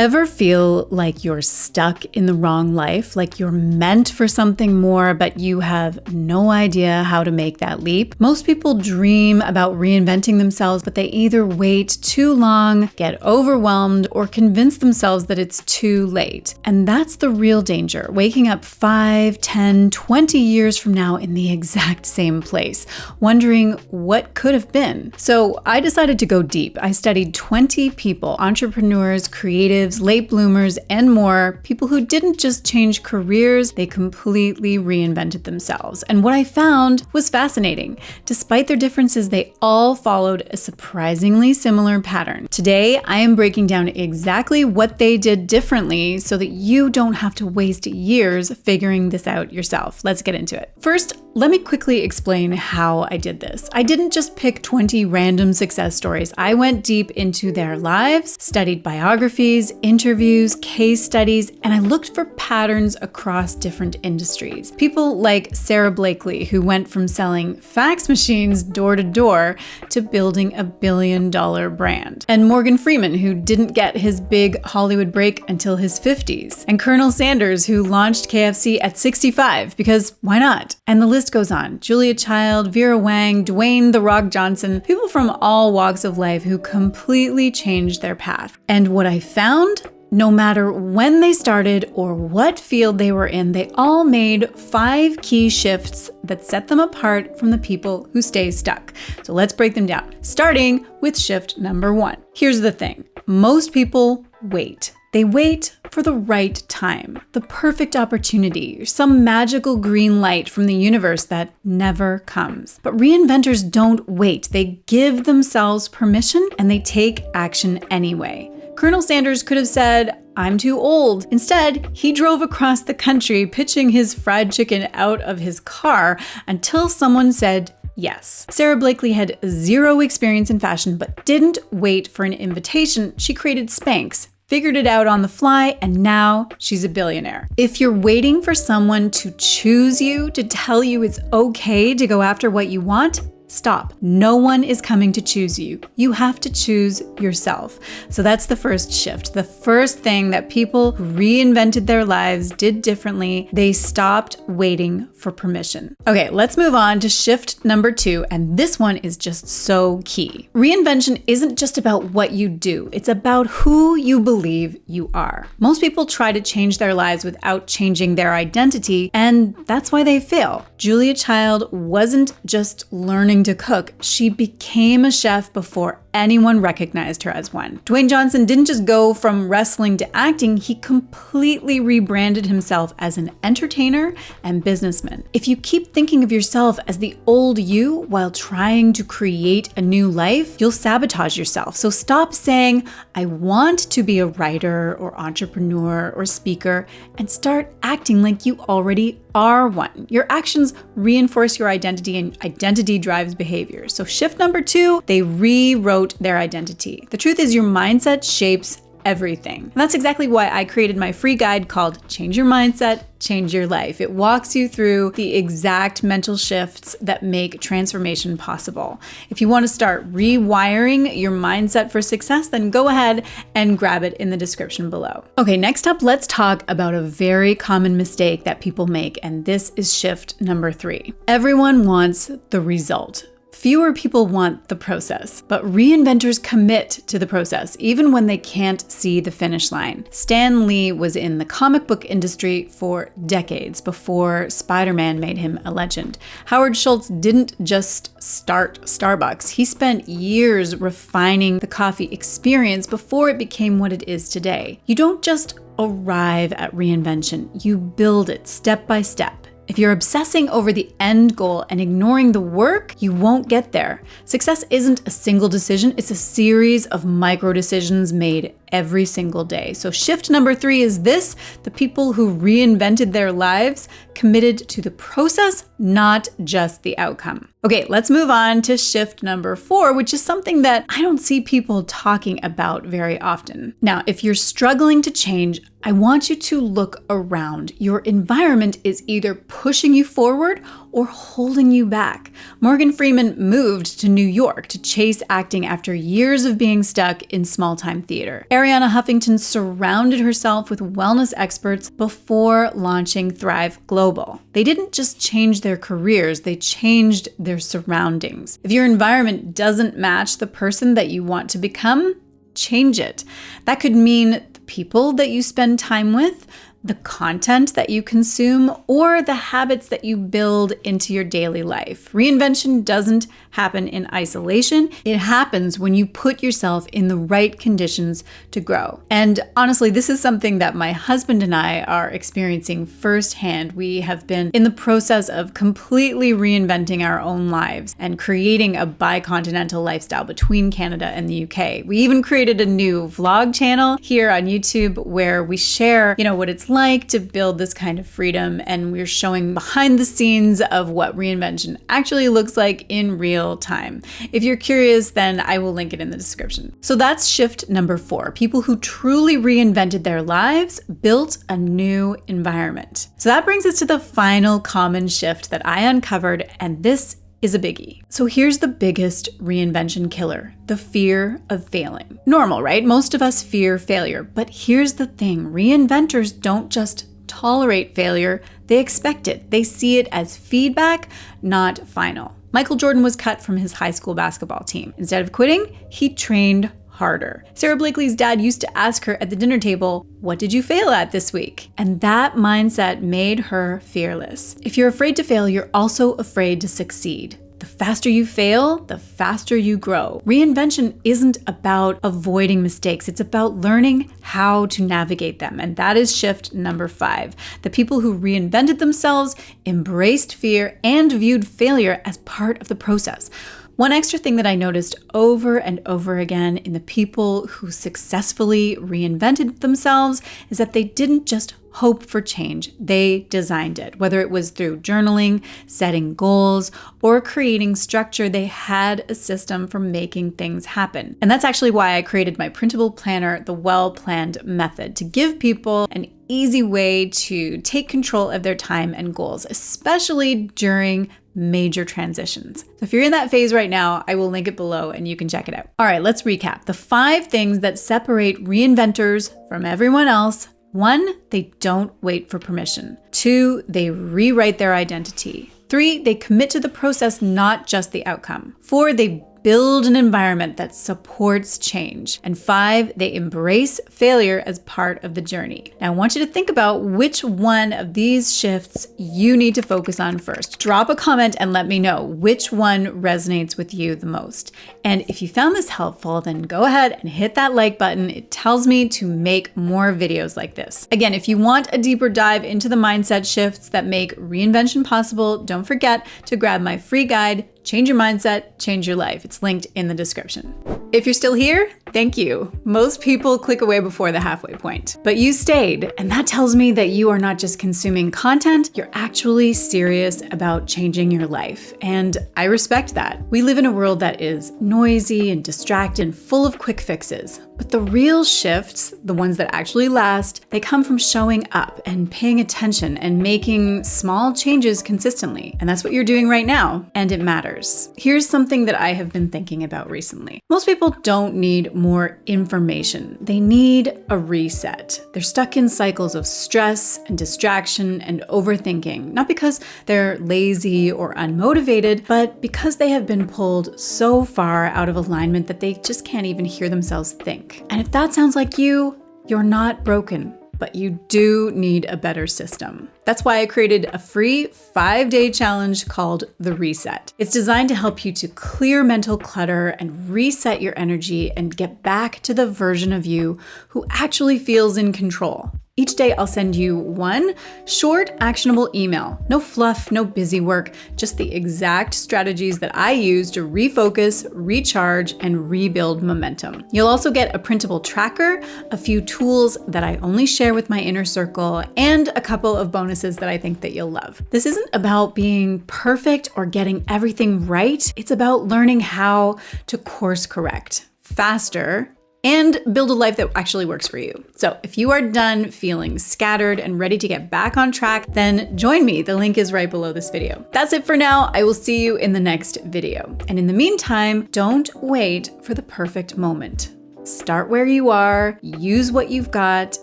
Ever feel like you're stuck in the wrong life, like you're meant for something more, but you have no idea how to make that leap? Most people dream about reinventing themselves, but they either wait too long, get overwhelmed, or convince themselves that it's too late. And that's the real danger, waking up 5, 10, 20 years from now in the exact same place, wondering what could have been. So I decided to go deep. I studied 20 people, entrepreneurs, creatives, late bloomers, and more, people who didn't just change careers, they completely reinvented themselves. And what I found was fascinating. Despite their differences, they all followed a surprisingly similar pattern. Today, I am breaking down exactly what they did differently so that you don't have to waste years figuring this out yourself. Let's get into it. First, let me quickly explain how I did this. I didn't just pick 20 random success stories. I went deep into their lives, studied biographies, interviews, case studies, and I looked for patterns across different industries. People like Sarah Blakely, who went from selling fax machines door to door to building a billion-dollar brand. And Morgan Freeman, who didn't get his big Hollywood break until his 50s. And Colonel Sanders, who launched KFC at 65, because why not? And the list goes on. Julia Child, Vera Wang, Dwayne "The Rock" Johnson, people from all walks of life who completely changed their path. And what I found, no matter when they started or what field they were in, they all made 5 key shifts that set them apart from the people who stay stuck. So let's break them down, starting with shift number 1. Here's the thing. Most people wait. They wait for the right time, the perfect opportunity, some magical green light from the universe that never comes. But reinventors don't wait. They give themselves permission and they take action anyway. Colonel Sanders could have said, "I'm too old." Instead, he drove across the country pitching his fried chicken out of his car until someone said yes. Sarah Blakely had 0 experience in fashion, but didn't wait for an invitation. She created Spanx, figured it out on the fly, and now she's a billionaire. If you're waiting for someone to choose you, to tell you it's okay to go after what you want, stop. No one is coming to choose you. You have to choose yourself. So that's the first shift. The first thing that people who reinvented their lives did differently, they stopped waiting for permission. Okay, let's move on to shift number 2, and this one is just so key. Reinvention isn't just about what you do, it's about who you believe you are. Most people try to change their lives without changing their identity, and that's why they fail. Julia Child wasn't just learning to cook, she became a chef before anyone recognized her as one. Dwayne Johnson didn't just go from wrestling to acting, he completely rebranded himself as an entertainer and businessman. If you keep thinking of yourself as the old you while trying to create a new life, you'll sabotage yourself. So stop saying, "I want to be a writer or entrepreneur or speaker," and start acting like you already are one. Your actions reinforce your identity, and identity drives behavior. So shift number 2, they rewrote their identity. The truth is your mindset shapes everything. And that's exactly why I created my free guide called Change Your Mindset, Change Your Life. It walks you through the exact mental shifts that make transformation possible. If you want to start rewiring your mindset for success, then go ahead and grab it in the description below. Okay, next up, let's talk about a very common mistake that people make, and this is shift number 3. Everyone wants the result. Fewer people want the process, but reinventors commit to the process, even when they can't see the finish line. Stan Lee was in the comic book industry for decades before Spider-Man made him a legend. Howard Schultz didn't just start Starbucks. He spent years refining the coffee experience before it became what it is today. You don't just arrive at reinvention, you build it step by step. If you're obsessing over the end goal and ignoring the work, you won't get there. Success isn't a single decision, it's a series of micro decisions made every single day. So shift number 3 is this: the people who reinvented their lives committed to the process, not just the outcome. Okay, let's move on to shift number 4, which is something that I don't see people talking about very often. Now, if you're struggling to change, I want you to look around. Your environment is either pushing you forward or holding you back. Morgan Freeman moved to New York to chase acting after years of being stuck in small-time theater. Arianna Huffington surrounded herself with wellness experts before launching Thrive Global. They didn't just change their careers, they changed their surroundings. If your environment doesn't match the person that you want to become, change it. That could mean the people that you spend time with, the content that you consume, or the habits that you build into your daily life. Reinvention doesn't happen in isolation. It happens when you put yourself in the right conditions to grow. And honestly, this is something that my husband and I are experiencing firsthand. We have been in the process of completely reinventing our own lives and creating a bi-continental lifestyle between Canada and the UK. We even created a new vlog channel here on YouTube where we share, what it's like to build this kind of freedom, and we're showing behind the scenes of what reinvention actually looks like in real time. If you're curious, then I will link it in the description. So that's shift number 4. People who truly reinvented their lives built a new environment. So that brings us to the final common shift that I uncovered, and this is a biggie. So here's the biggest reinvention killer: the fear of failing. Normal, right? Most of us fear failure, but here's the thing: reinventors don't just tolerate failure, they expect it. They see it as feedback, not final. Michael Jordan was cut from his high school basketball team. Instead of quitting, he trained harder. Sarah Blakely's dad used to ask her at the dinner table, "What did you fail at this week?" And that mindset made her fearless. If you're afraid to fail, you're also afraid to succeed. The faster you fail, the faster you grow. Reinvention isn't about avoiding mistakes. It's about learning how to navigate them. And that is shift number 5. The people who reinvented themselves embraced fear and viewed failure as part of the process. One extra thing that I noticed over and over again in the people who successfully reinvented themselves is that they didn't just hope for change, they designed it. Whether it was through journaling, setting goals, or creating structure, they had a system for making things happen. And that's actually why I created my printable planner, the Well-Planned Method, to give people an easy way to take control of their time and goals, especially during major transitions. So if you're in that phase right now, I will link it below and you can check it out. All right, let's recap. The 5 things that separate reinventors from everyone else. 1, they don't wait for permission. 2, they rewrite their identity. 3, they commit to the process, not just the outcome. 4, they build an environment that supports change. And 5, they embrace failure as part of the journey. Now, I want you to think about which one of these shifts you need to focus on first. Drop a comment and let me know which one resonates with you the most. And if you found this helpful, then go ahead and hit that like button. It tells me to make more videos like this. Again, if you want a deeper dive into the mindset shifts that make reinvention possible, don't forget to grab my free guide, Change Your Mindset, Change Your Life. It's linked in the description. If you're still here, thank you. Most people click away before the halfway point, but you stayed, and that tells me that you are not just consuming content, you're actually serious about changing your life, and I respect that. We live in a world that is noisy and distracted and full of quick fixes, but the real shifts, the ones that actually last, they come from showing up and paying attention and making small changes consistently, and that's what you're doing right now, and it matters. Here's something that I have been thinking about recently. Most people don't need more information. They need a reset. They're stuck in cycles of stress and distraction and overthinking, not because they're lazy or unmotivated, but because they have been pulled so far out of alignment that they just can't even hear themselves think. And if that sounds like you, you're not broken, but you do need a better system. That's why I created a free 5-day challenge called The Reset. It's designed to help you to clear mental clutter and reset your energy and get back to the version of you who actually feels in control. Each day, I'll send you one short, actionable email. No fluff, no busy work, just the exact strategies that I use to refocus, recharge, and rebuild momentum. You'll also get a printable tracker, a few tools that I only share with my inner circle, and a couple of bonuses that I think that you'll love. This isn't about being perfect or getting everything right. It's about learning how to course correct faster and build a life that actually works for you. So if you are done feeling scattered and ready to get back on track, then join me. The link is right below this video. That's it for now. I will see you in the next video. And in the meantime, don't wait for the perfect moment. Start where you are, use what you've got,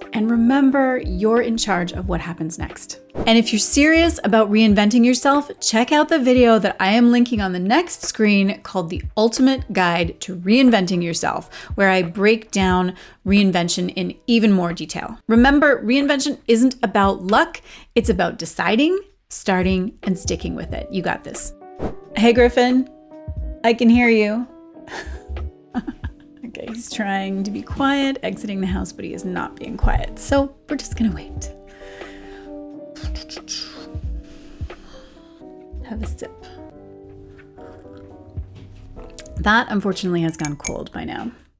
and remember you're in charge of what happens next. And if you're serious about reinventing yourself, check out the video that I am linking on the next screen called The Ultimate Guide to Reinventing Yourself, where I break down reinvention in even more detail. Remember, reinvention isn't about luck, it's about deciding, starting, and sticking with it. You got this. Hey, Griffin, I can hear you. Okay, he's trying to be quiet, exiting the house, but he is not being quiet. So we're just gonna wait. Have a sip. That unfortunately has gone cold by now.